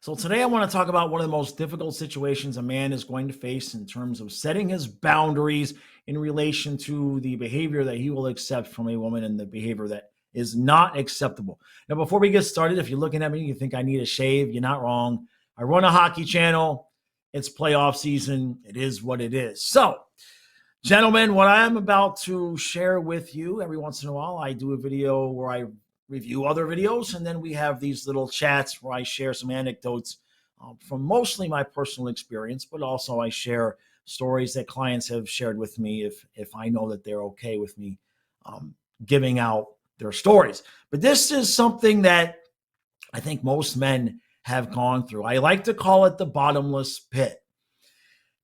So today I want to talk about one of the most difficult situations a man is going to face in terms of setting his boundaries in relation to the behavior that he will accept from a woman and the behavior that is not acceptable. Now, before we get started, if you're looking at me, you think I need a shave, you're not wrong. I run a hockey channel. It's playoff season. It is what it is. So, gentlemen, what I'm about to share with you, every once in a while, I do a video where I review other videos, and then we have these little chats where I share some anecdotes from mostly my personal experience, but also I share stories that clients have shared with me if I know that they're okay with me um, giving out their stories. But this is something that I think most men have gone through. I like to call it the bottomless pit.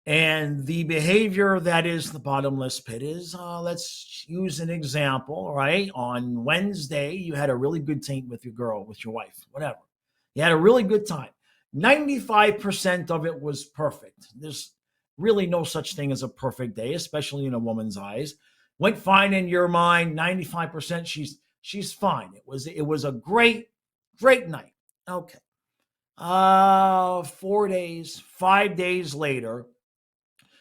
And the behavior that is the bottomless pit is, let's use an example, right? On Wednesday, you had a really good date with your girl, with your wife, whatever. You had a really good time. 95% of it was perfect. There's really no such thing as a perfect day, especially in a woman's eyes. Went fine in your mind. 95%, she's fine. It was a great night. Okay. 4 days, 5 days later,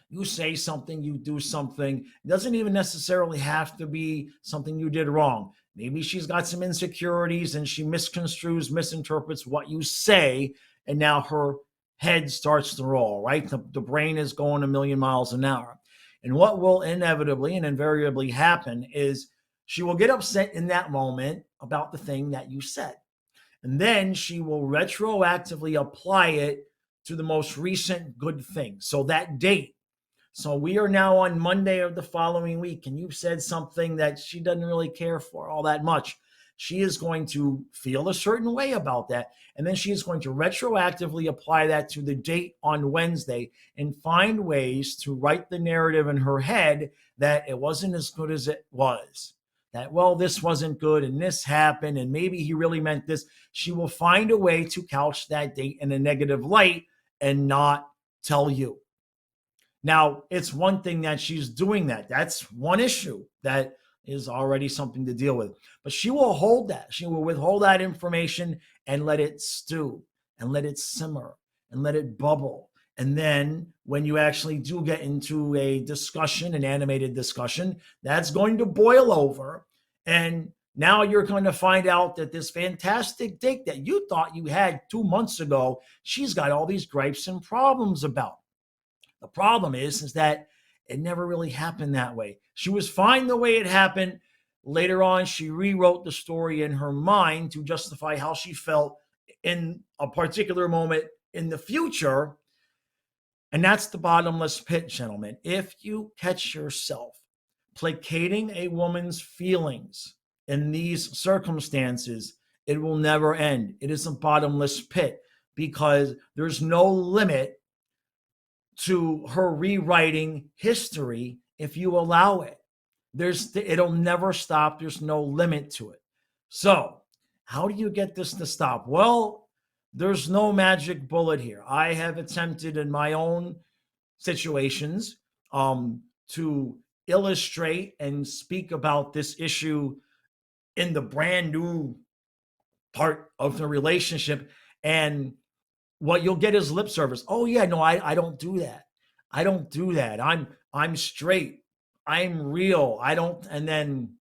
you say something, you do something. It doesn't even necessarily have to be something you did wrong. Maybe she's got some insecurities and she misconstrues, misinterprets what you say, and now her head starts to roll, right? The brain is going a million miles an hour. And what will inevitably and invariably happen is she will get upset in that moment about the thing that you said. And then she will retroactively apply it to the most recent good thing. So that date. So we are now on Monday of the following week, and you've said something that she doesn't really care for all that much. She is going to feel a certain way about that, and then she is going to retroactively apply that to the date on Wednesday and find ways to write the narrative in her head that it wasn't as good as it was. That, well, this wasn't good and this happened, and maybe he really meant this. She will find a way to couch that date in a negative light and not tell you. Now, it's one thing that she's doing that. That's one issue that is already something to deal with. But she will hold that. She will withhold that information and let it stew and let it simmer and let it bubble. And then when you actually do get into a discussion, an animated discussion, that's going to boil over. And now you're going to find out that this fantastic date that you thought you had 2 months ago, she's got all these gripes and problems about. The problem is that it never really happened that way. She was fine the way it happened. Later on, she rewrote the story in her mind to justify how she felt in a particular moment in the future. And that's the bottomless pit, gentlemen. If you catch yourself placating a woman's feelings in these circumstances, it will never end. It is a bottomless pit because there's no limit to her rewriting history if you allow it. It'll never stop. There's no limit to it. So, how do you get this to stop? Well, there's no magic bullet here. I have attempted in my own situations to illustrate and speak about this issue in the brand new part of the relationship. And what you'll get is lip service. Oh yeah, no, I don't do that. I don't do that. I'm straight. I'm real. I don't. And then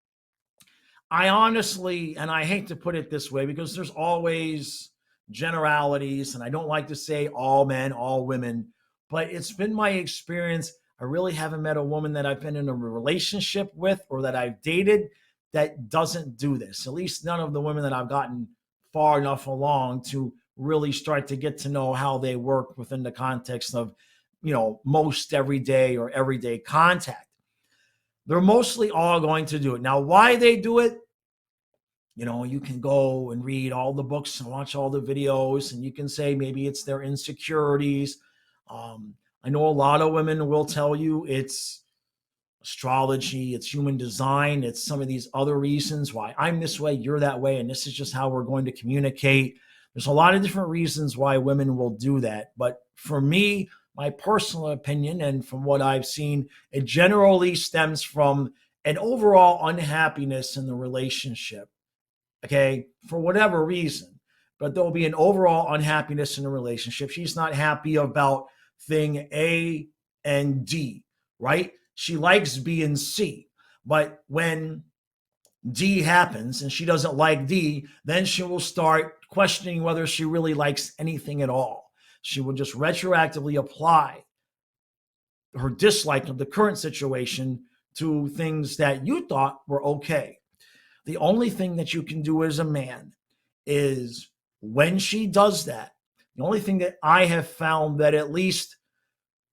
I honestly, and I hate to put it this way because there's always generalities, and I don't like to say all men, all women, but it's been my experience. I really haven't met a woman that I've been in a relationship with or that I've dated that doesn't do this. At least none of the women that I've gotten far enough along to really start to get to know how they work within the context of, most everyday or everyday contact. They're mostly all going to do it. Now, why they do it, you can go and read all the books and watch all the videos, and you can say maybe it's their insecurities. I know a lot of women will tell you it's astrology, it's human design, it's some of these other reasons why I'm this way, you're that way, and this is just how we're going to communicate. There's a lot of different reasons why women will do that. But for me, my personal opinion, and from what I've seen, it generally stems from an overall unhappiness in the relationship. Okay, for whatever reason. but there'll be an overall unhappiness in the relationship. She's not happy about thing A and D, right? She likes B and C. But when D happens and she doesn't like D, then she will start questioning whether she really likes anything at all. She will just retroactively apply her dislike of the current situation to things that you thought were okay. The only thing that you can do as a man is when she does that, the only thing that I have found that at least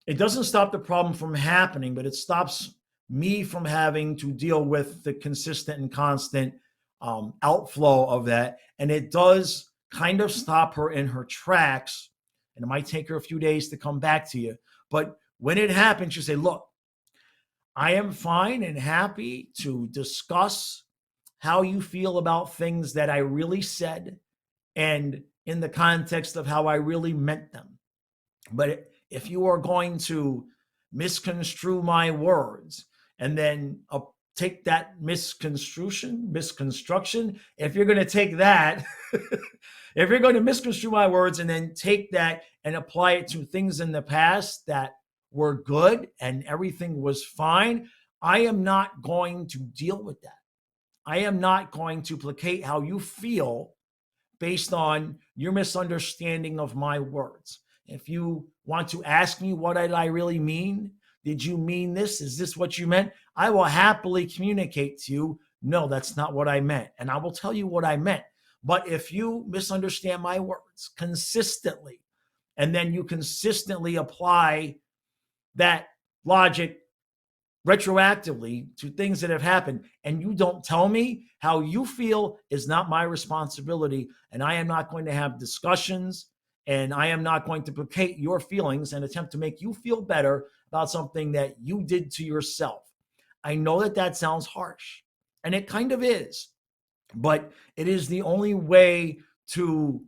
it doesn't stop the problem from happening, but it stops me from having to deal with the consistent and constant outflow of that. And it does kind of stop her in her tracks. And it might take her a few days to come back to you. But when it happens, you say, look, I am fine and happy to discuss how you feel about things that I really said and in the context of how I really meant them. But if you are going to misconstrue my words and then take that misconstruction, if you're going to take that, if you're going to misconstrue my words and then take that and apply it to things in the past that were good and everything was fine, I am not going to deal with that. I am not going to placate how you feel based on your misunderstanding of my words. If you want to ask me what did I really mean, did you mean this? Is this what you meant? I will happily communicate to you, no, that's not what I meant. And I will tell you what I meant. But if you misunderstand my words consistently, and then you consistently apply that logic retroactively to things that have happened, and you don't tell me how you feel is not my responsibility, and I am not going to have discussions, and I am not going to placate your feelings and attempt to make you feel better about something that you did to yourself. I know that that sounds harsh, and it kind of is, but it is the only way to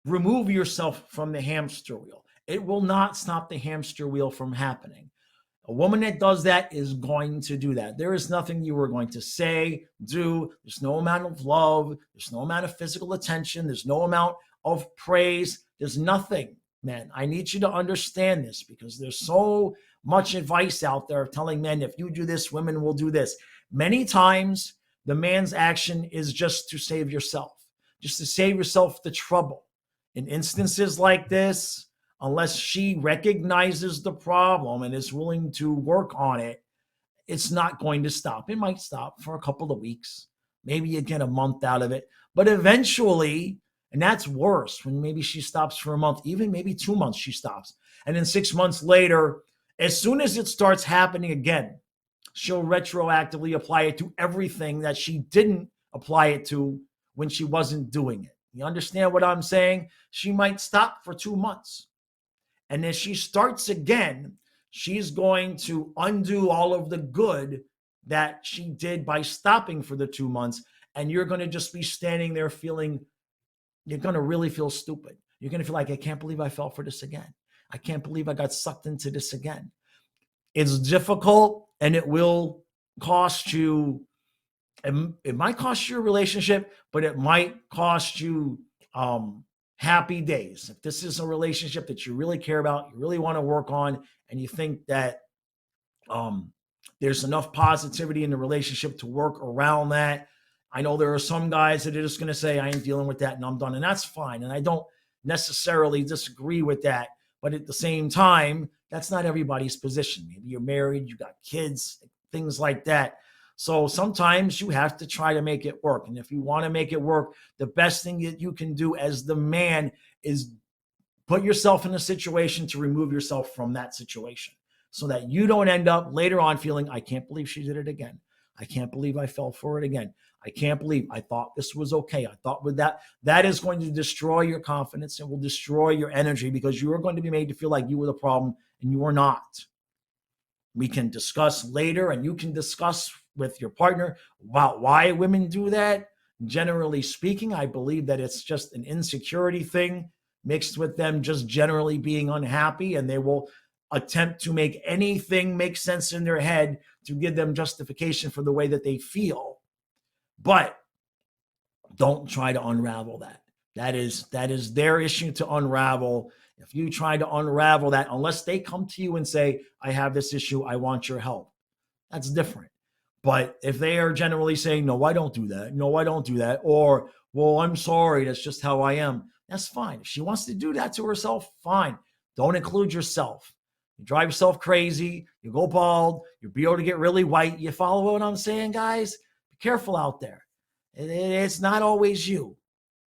remove yourself from the hamster wheel. It will not stop the hamster wheel from happening. A woman that does that is going to do that. There is nothing you are going to say, do. There's no amount of love. There's no amount of physical attention. There's no amount of praise. There's nothing, man. I need you to understand this because there's so much advice out there telling men, if you do this, women will do this. Many times, the man's action is just to save yourself, just to save yourself the trouble. In instances like this, unless she recognizes the problem and is willing to work on it, it's not going to stop. It might stop for a couple of weeks. Maybe you get a month out of it. But eventually, and that's worse when maybe she stops for a month, even maybe 2 months she stops. And then 6 months later, as soon as it starts happening again, she'll retroactively apply it to everything that she didn't apply it to when she wasn't doing it. You understand what I'm saying? She might stop for 2 months. And then she starts again, she's going to undo all of the good that she did by stopping for the 2 months. And you're going to just be standing there feeling, you're going to really feel stupid. You're going to feel like, I can't believe I fell for this again. I can't believe I got sucked into this again. It's difficult and it will cost you, it might cost you a relationship, but it might cost you happy days. If this is a relationship that you really care about, you really want to work on, and you think that there's enough positivity in the relationship to work around that. I know there are some guys that are just going to say, I ain't dealing with that and I'm done. And that's fine. And I don't necessarily disagree with that. But at the same time, that's not everybody's position. Maybe you're married, you got kids, things like that. So sometimes you have to try to make it work. And if you want to make it work, the best thing that you can do as the man is put yourself in a situation to remove yourself from that situation so that you don't end up later on feeling, I can't believe she did it again. I can't believe I fell for it again. I can't believe I thought this was okay. I thought with that is going to destroy your confidence and will destroy your energy because you are going to be made to feel like you were the problem and you are not. We can discuss later and you can discuss with your partner about why women do that. Generally speaking, I believe that it's just an insecurity thing mixed with them just generally being unhappy, and they will attempt to make anything make sense in their head to give them justification for the way that they feel. But don't try to unravel that. That is their issue to unravel. If you try to unravel that, unless they come to you and say, I have this issue, I want your help, that's different. But if they are generally saying, no, I don't do that. No, I don't do that. Or, well, I'm sorry. That's just how I am. That's fine. If she wants to do that to herself, fine. Don't include yourself. You drive yourself crazy. You go bald. Your beard to get really white. You follow what I'm saying, guys? Be careful out there. It's not always you.